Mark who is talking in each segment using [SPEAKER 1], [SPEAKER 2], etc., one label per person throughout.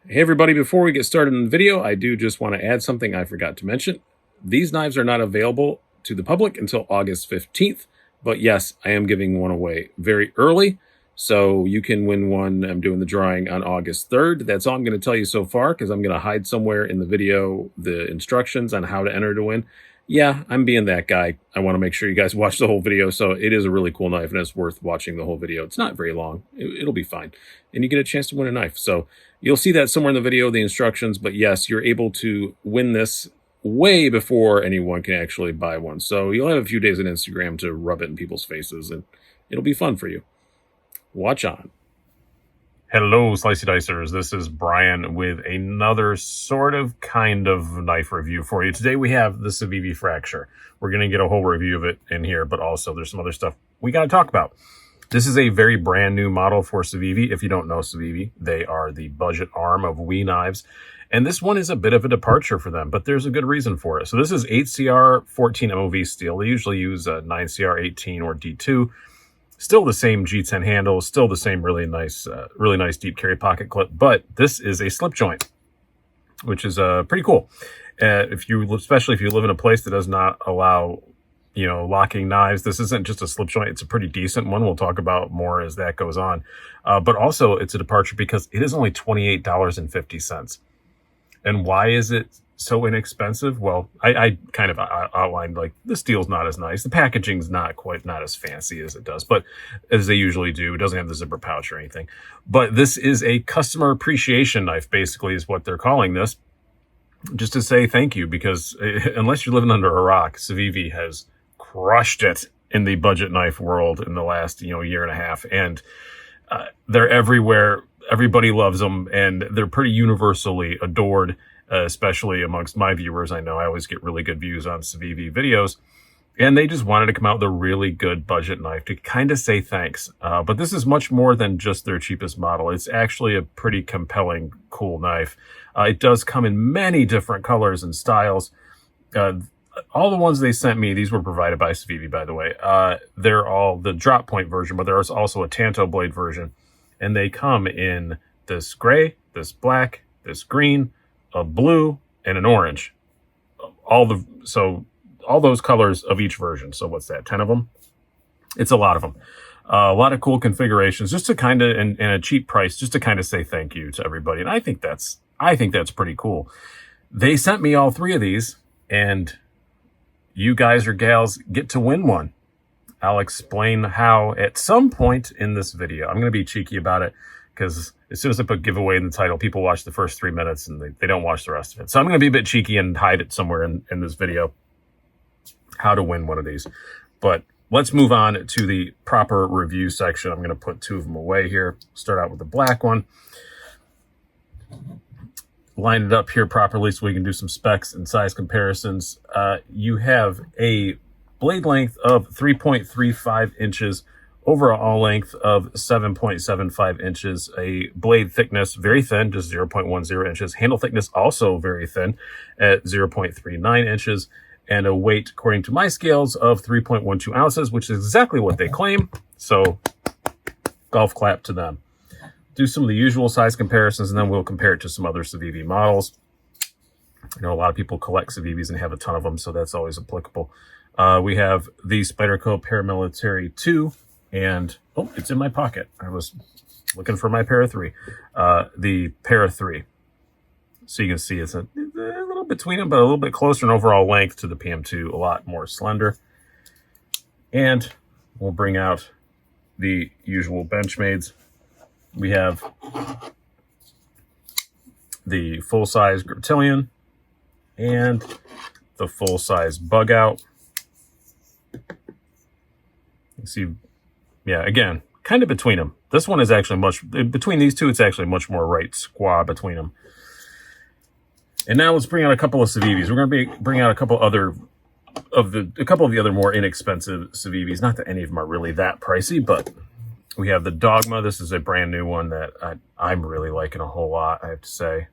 [SPEAKER 1] Hey everybody, before we get started in the video, I do just want to add something I forgot to mention. These knives are not available to the public until August 15th, but yes, I am giving one away very early, so you can win one. I'm doing the drawing on August 3rd. That's all I'm going to tell you so far, because I'm going to hide somewhere in the video the instructions on how to enter to win. Yeah, I'm being that guy. I want to make sure you guys watch the whole video, so it is a really cool knife, and it's worth watching the whole video. It's not very long. It'll be fine, and you get a chance to win a knife, so you'll see that somewhere in the video, the instructions, but yes, you're able to win this way before anyone can actually buy one. So you'll have a few days on Instagram to rub it in people's faces, and it'll be fun for you. Watch on. Hello, Slicey Dicers. This is Brian with another sort of kind of knife review for you. Today we have the Civivi Fracture. We're going to get a whole review of it in here, but also there's some other stuff we got to talk about. This is a very brand new model for Civivi. If you don't know Civivi, they are the budget arm of WE Knives. And this one is a bit of a departure for them, but there's a good reason for it. So this is 8CR 14 MOV steel. They usually use 9CR 18 or D2. Still the same G10 handle, still the same really nice deep carry pocket clip, but this is a slip joint, which is pretty cool. Especially if you live in a place that does not allow locking knives. This isn't just a slip joint. It's a pretty decent one. We'll talk about more as that goes on. But also it's a departure because it is only $28.50. And why is it so inexpensive? Well, I kind of outlined, like, the steel's not as nice. The packaging's not as fancy as it does, but as they usually do, it doesn't have the zipper pouch or anything. But this is a customer appreciation knife, basically, is what they're calling this. Just to say thank you, because unless you're living under a rock, Civivi has crushed it in the budget knife world in the last year and a half, and they're everywhere. Everybody loves them, and they're pretty universally adored, especially amongst my viewers. I know I always get really good views on Civivi videos, and they just wanted to come out with a really good budget knife to kind of say thanks. But this is much more than just their cheapest model. It's actually a pretty compelling, cool knife. It does come in many different colors and styles. All the ones they sent me, these were provided by Civivi, by the way. They're all the drop point version, but there's also a Tanto blade version. And they come in this gray, this black, this green, a blue, and an orange. All those colors of each version. So what's that, 10 of them? It's a lot of them. A lot of cool configurations, just to kind of, and a cheap price, just to kind of say thank you to everybody. And I think that's pretty cool. They sent me all three of these, and you guys or gals get to win one. I'll explain how at some point in this video. I'm going to be cheeky about it, because as soon as I put giveaway in the title, people watch the first 3 minutes and they don't watch the rest of it. So I'm going to be a bit cheeky and hide it somewhere in this video, how to win one of these. But let's move on to the proper review section. I'm going to put two of them away here. Start out with the black one. Line it up here properly so we can do some specs and size comparisons. You have a blade length of 3.35 inches, overall length of 7.75 inches, a blade thickness very thin, just 0.10 inches, handle thickness also very thin at 0.39 inches, and a weight, according to my scales, of 3.12 ounces, which is exactly what they claim. So golf clap to them. Do some of the usual size comparisons, and then we'll compare it to some other Civivi models. I know a lot of people collect Civivis and have a ton of them, so that's always applicable. We have the Spyderco Paramilitary 2, and, oh, it's in my pocket. I was looking for my Para 3. The Para 3. So you can see it's a little between them, but a little bit closer in overall length to the PM2, a lot more slender. And we'll bring out the usual Benchmades. We have the full-size Griptilian and the full-size Bug Out. You see, yeah, again, kind of between them. This one is actually between these two, it's actually much more right squaw between them. And now let's bring out a couple of Civivis. We're going to bring out a couple of the other more inexpensive Civivis. Not that any of them are really that pricey, but we have the Dogma. This is a brand new one that I'm really liking a whole lot, I have to say.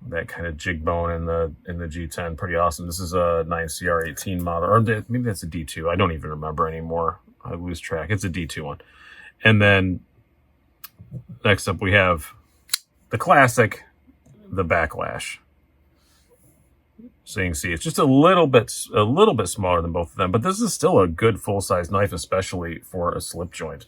[SPEAKER 1] That kind of jig bone in the G10, pretty awesome. This is a 9CR 18 model, or maybe that's a D2. I don't even remember anymore. I lose track. It's a D2 one. And then next up we have the classic, the backlash. So you can see it's just a little bit smaller than both of them, but this is still a good full-size knife, especially for a slip joint.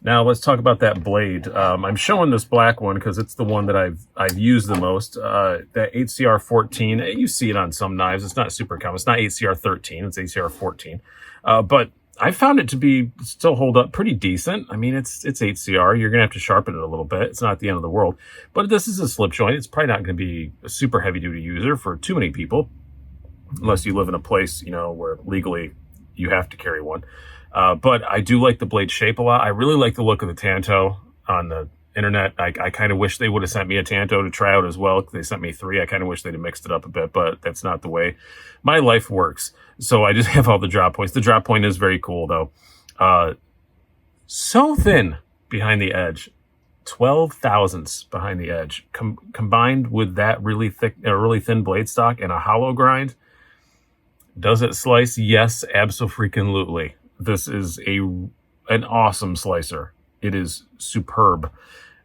[SPEAKER 1] Now let's talk about that blade. I'm showing this black one because it's the one that I've used the most. That HCR 14, you see it on some knives. It's not super common. It's not HCR 13. It's HCR 14. But I found it to be still hold up pretty decent. I mean, it's HCR. You're gonna have to sharpen it a little bit. It's not the end of the world. But this is a slip joint. It's probably not gonna be a super heavy duty user for too many people, unless you live in a place, you know, where legally you have to carry one. But I do like the blade shape a lot. I really like the look of the Tanto on the internet. I kind of wish they would have sent me a Tanto to try out as well. They sent me 3. I kind of wish they'd have mixed it up a bit, but that's not the way my life works. So I just have all the drop points. The drop point is very cool though. So thin behind the edge, 12 thousandths behind the edge, combined with that really thick, really thin blade stock and a hollow grind. Does it slice? Yes, abso-freaking-lutely. This is an awesome slicer. It is superb,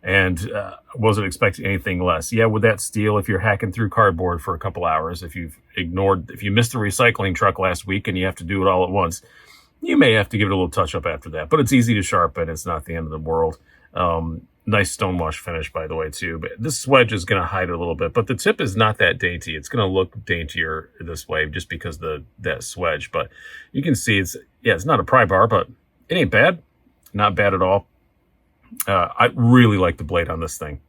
[SPEAKER 1] and wasn't expecting anything less. Yeah, with that steel, if you're hacking through cardboard for a couple hours, if you missed the recycling truck last week and you have to do it all at once, you may have to give it a little touch up after that. But it's easy to sharpen. It's not the end of the world. Nice stonewash finish, by the way, too. But this wedge is going to hide it a little bit. But the tip is not that dainty. It's going to look daintier this way just because that swedge. But you can see it's not a pry bar, but it ain't bad. Not bad at all. I really like the blade on this thing.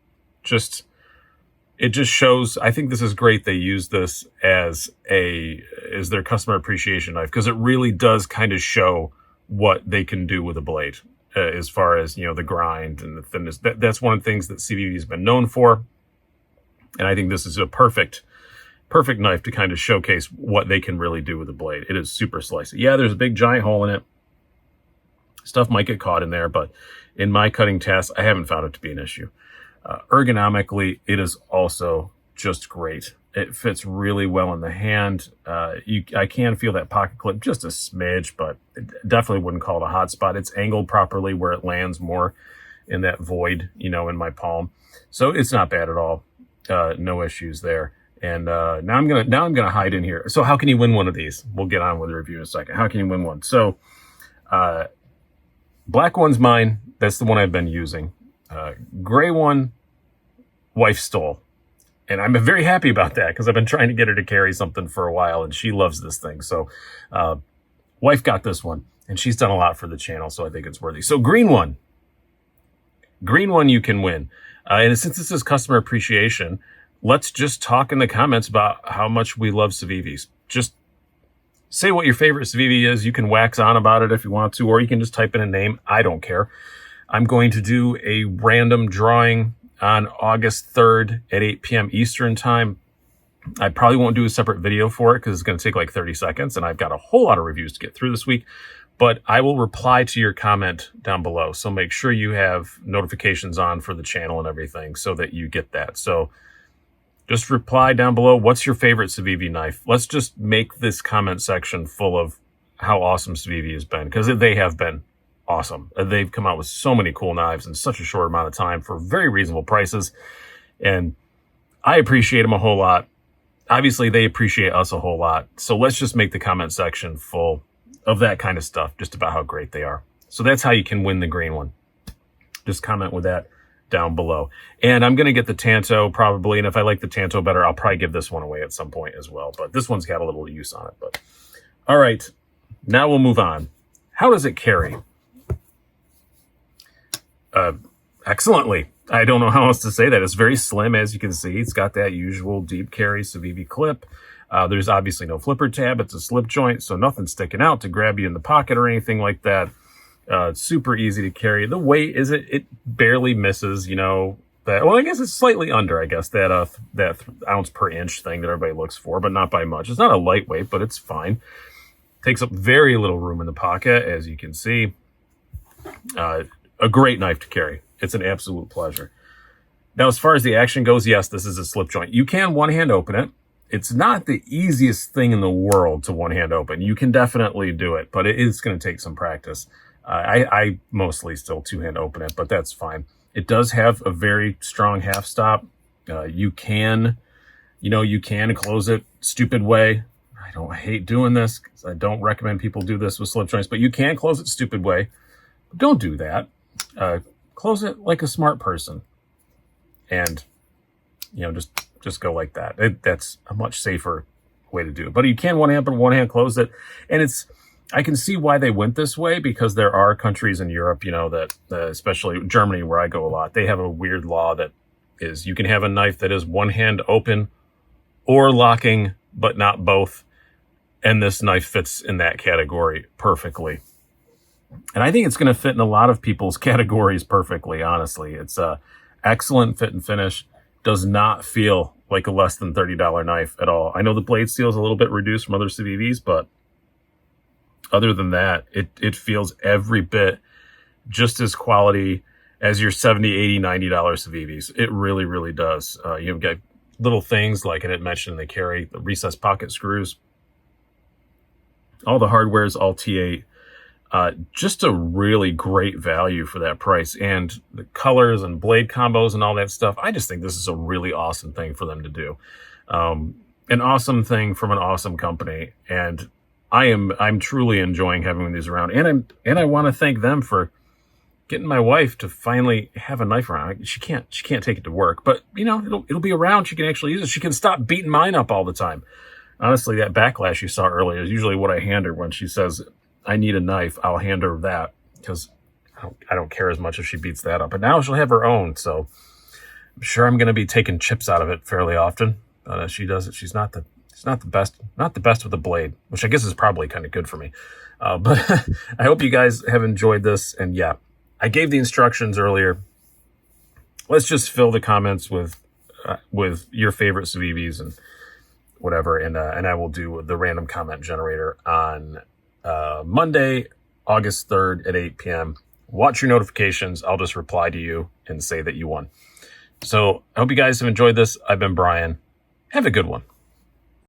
[SPEAKER 1] It just shows. I think this is great. They use this as their customer appreciation knife because it really does kind of show what they can do with a blade. As far as, you know, the grind and the thinness. That's one of the things that Civivi has been known for. And I think this is a perfect knife to kind of showcase what they can really do with the blade. It is super slicey. Yeah, there's a big giant hole in it. Stuff might get caught in there, but in my cutting tasks, I haven't found it to be an issue. Ergonomically, it is also just great. It fits really well in the hand. I can feel that pocket clip just a smidge, but definitely wouldn't call it a hot spot. It's angled properly where it lands more in that void, you know, in my palm. So it's not bad at all. No issues there. And now I'm gonna hide in here. So how can you win one of these? We'll get on with the review in a second. How can you win one? So black one's mine. That's the one I've been using. Gray one, wife stole. And I'm very happy about that because I've been trying to get her to carry something for a while and she loves this thing. So wife got this one and she's done a lot for the channel, so I think it's worthy. So green one you can win. And since this is customer appreciation, let's just talk in the comments about how much we love Civivis. Just say what your favorite Civivi is. You can wax on about it if you want to, or you can just type in a name. I don't care. I'm going to do a random drawing on August 3rd at 8 p.m. Eastern time. I probably won't do a separate video for it because it's going to take like 30 seconds and I've got a whole lot of reviews to get through this week, but I will reply to your comment down below. So make sure you have notifications on for the channel and everything so that you get that. So just reply down below. What's your favorite Civivi knife? Let's just make this comment section full of how awesome Civivi has been, because they have been awesome. They've come out with so many cool knives in such a short amount of time for very reasonable prices. And I appreciate them a whole lot. Obviously, they appreciate us a whole lot. So let's just make the comment section full of that kind of stuff, just about how great they are. So that's how you can win the green one. Just comment with that down below. And I'm going to get the Tanto probably. And if I like the Tanto better, I'll probably give this one away at some point as well. But this one's got a little use on it. But all right, now we'll move on. How does it carry? Excellently. I don't know how else to say that. It's very slim, as you can see. It's got that usual deep carry Civivi clip. There's obviously no flipper tab. It's a slip joint, so nothing's sticking out to grab you in the pocket or anything like that. It's super easy to carry. The weight is it barely misses, you know, that. Well, I guess it's slightly under, I guess, that ounce per inch thing that everybody looks for, but not by much. It's not a lightweight, but it's fine. Takes up very little room in the pocket, as you can see. A great knife to carry. It's an absolute pleasure. Now, as far as the action goes, yes, this is a slip joint. You can one-hand open it. It's not the easiest thing in the world to one-hand open. You can definitely do it, but it is going to take some practice. I mostly still two-hand open it, but that's fine. It does have a very strong half stop. You can close it stupid way. I don't hate doing this because I don't recommend people do this with slip joints, but you can close it stupid way. But don't do that. Close it like a smart person, and just go like that. That's a much safer way to do it. But you can one hand close it, and I can see why they went this way, because there are countries in Europe, that especially Germany, where I go a lot, they have a weird law that is you can have a knife that is one hand open or locking, but not both. And this knife fits in that category perfectly. And I think it's going to fit in a lot of people's categories perfectly, honestly. It's a excellent fit and finish. Does not feel like a less than $30 knife at all. I know the blade steel is a little bit reduced from other Civivis, but other than that, it feels every bit just as quality as your $70, $80, $90 Civivis. It really, really does. You've got little things like I didn't mention, they carry the recessed pocket screws. All the hardware is all T8. Just a really great value for that price. And the colors and blade combos and all that stuff, I just think this is a really awesome thing for them to do. An awesome thing from an awesome company. And I'm truly enjoying having these around. And I want to thank them for getting my wife to finally have a knife around. She can't take it to work, but it'll be around. She can actually use it. She can stop beating mine up all the time. Honestly, that backlash you saw earlier is usually what I hand her when she says, I need a knife. I'll hand her that because I don't care as much if she beats that up. But now she'll have her own. So I'm sure I'm going to be taking chips out of it fairly often. But she does it. She's not the best with a blade, which I guess is probably kind of good for me. But I hope you guys have enjoyed this. And yeah, I gave the instructions earlier. Let's just fill the comments with your favorite Civivis and whatever. And I will do the random comment generator on Monday, August 3rd at 8 p.m. Watch your notifications. I'll just reply to you and say that you won. So I hope you guys have enjoyed this. I've been Brian. Have a good one.